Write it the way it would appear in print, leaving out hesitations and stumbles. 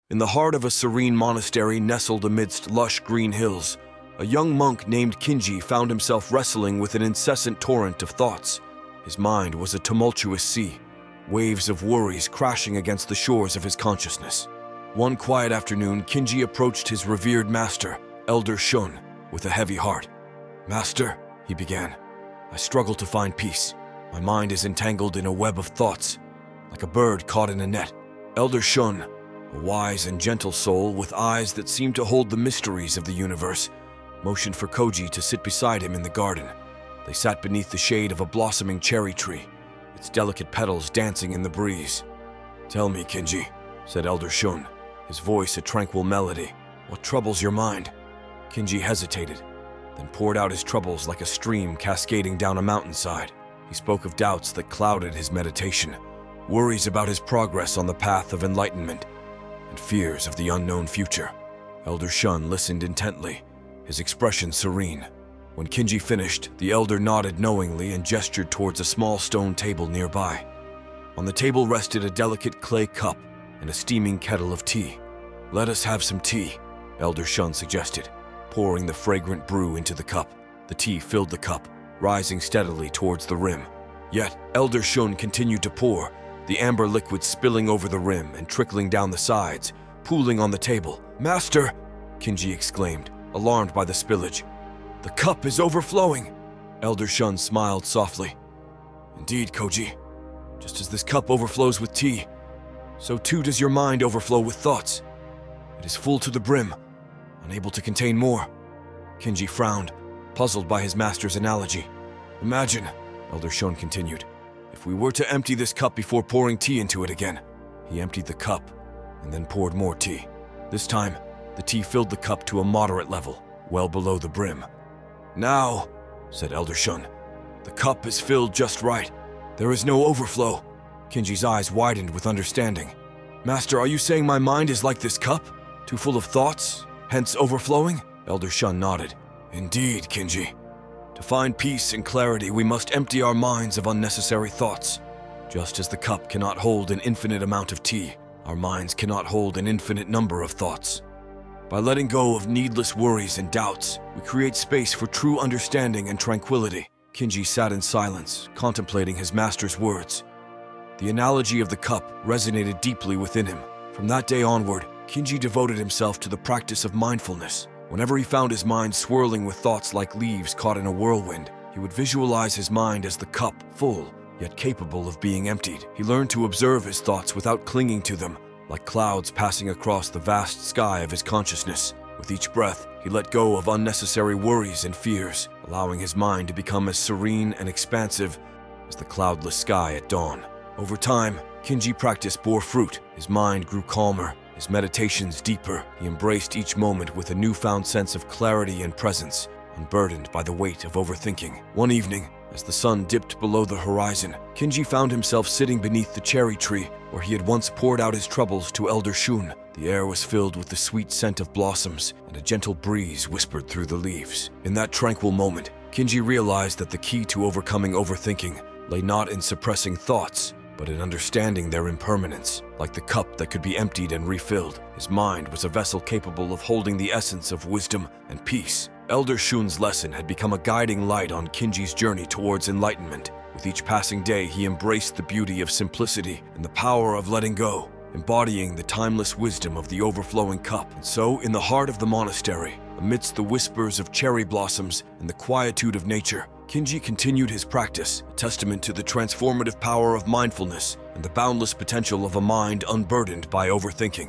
In the heart of a serene monastery nestled amidst lush green hills, a young monk named Kinji found himself wrestling with an incessant torrent of thoughts. His mind was a tumultuous sea, waves of worries crashing against the shores of his consciousness. One quiet afternoon, Kinji approached his revered master, Elder Shun, with a heavy heart. "Master," he began, "I struggle to find peace. My mind is entangled in a web of thoughts, like a bird caught in a net." Elder Shun, a wise and gentle soul with eyes that seemed to hold the mysteries of the universe, motioned for Koji to sit beside him in the garden. They sat beneath the shade of a blossoming cherry tree, its delicate petals dancing in the breeze. "Tell me, Kinji," said Elder Shun, his voice a tranquil melody, "what troubles your mind?" Kinji hesitated, then poured out his troubles like a stream cascading down a mountainside. He spoke of doubts that clouded his meditation, worries about his progress on the path of enlightenment, and fears of the unknown future. Elder Shun listened intently, his expression serene. When Kinji finished, the elder nodded knowingly and gestured towards a small stone table nearby. On the table rested a delicate clay cup and a steaming kettle of tea. "Let us have some tea," Elder Shun suggested, pouring the fragrant brew into the cup. The tea filled the cup, rising steadily towards the rim. Yet, Elder Shun continued to pour, the amber liquid spilling over the rim and trickling down the sides, pooling on the table. "Master!" Kinji exclaimed, alarmed by the spillage. "The cup is overflowing!" Elder Shun smiled softly. "Indeed, Koji. Just as this cup overflows with tea, so too does your mind overflow with thoughts. It is full to the brim, unable to contain more." Kinji frowned, puzzled by his master's analogy. "Imagine," Elder Shun continued, "if we were to empty this cup before pouring tea into it again." He emptied the cup and then poured more tea. This time, the tea filled the cup to a moderate level, well below the brim. "Now," said Elder Shun, "the cup is filled just right. There is no overflow." Kinji's eyes widened with understanding. "Master, are you saying my mind is like this cup? Too full of thoughts, hence overflowing?" Elder Shun nodded. "Indeed, Kinji. To find peace and clarity, we must empty our minds of unnecessary thoughts. Just as the cup cannot hold an infinite amount of tea, our minds cannot hold an infinite number of thoughts. By letting go of needless worries and doubts, we create space for true understanding and tranquility." Kinji sat in silence, contemplating his master's words. The analogy of the cup resonated deeply within him. From that day onward, Kinji devoted himself to the practice of mindfulness. Whenever he found his mind swirling with thoughts like leaves caught in a whirlwind, he would visualize his mind as the cup, full, yet capable of being emptied. He learned to observe his thoughts without clinging to them, like clouds passing across the vast sky of his consciousness. With each breath, he let go of unnecessary worries and fears, allowing his mind to become as serene and expansive as the cloudless sky at dawn. Over time, Kinji practice bore fruit. His mind grew calmer, his meditations deeper. He embraced each moment with a newfound sense of clarity and presence, unburdened by the weight of overthinking. One evening, as the sun dipped below the horizon, Kinji found himself sitting beneath the cherry tree where he had once poured out his troubles to Elder Shun. The air was filled with the sweet scent of blossoms, and a gentle breeze whispered through the leaves. In that tranquil moment, Kinji realized that the key to overcoming overthinking lay not in suppressing thoughts, but in understanding their impermanence. Like the cup that could be emptied and refilled, his mind was a vessel capable of holding the essence of wisdom and peace. Elder Shun's lesson had become a guiding light on Kinji's journey towards enlightenment. With each passing day, he embraced the beauty of simplicity and the power of letting go, embodying the timeless wisdom of the overflowing cup. And so, in the heart of the monastery, amidst the whispers of cherry blossoms and the quietude of nature, Kinji continued his practice, a testament to the transformative power of mindfulness and the boundless potential of a mind unburdened by overthinking.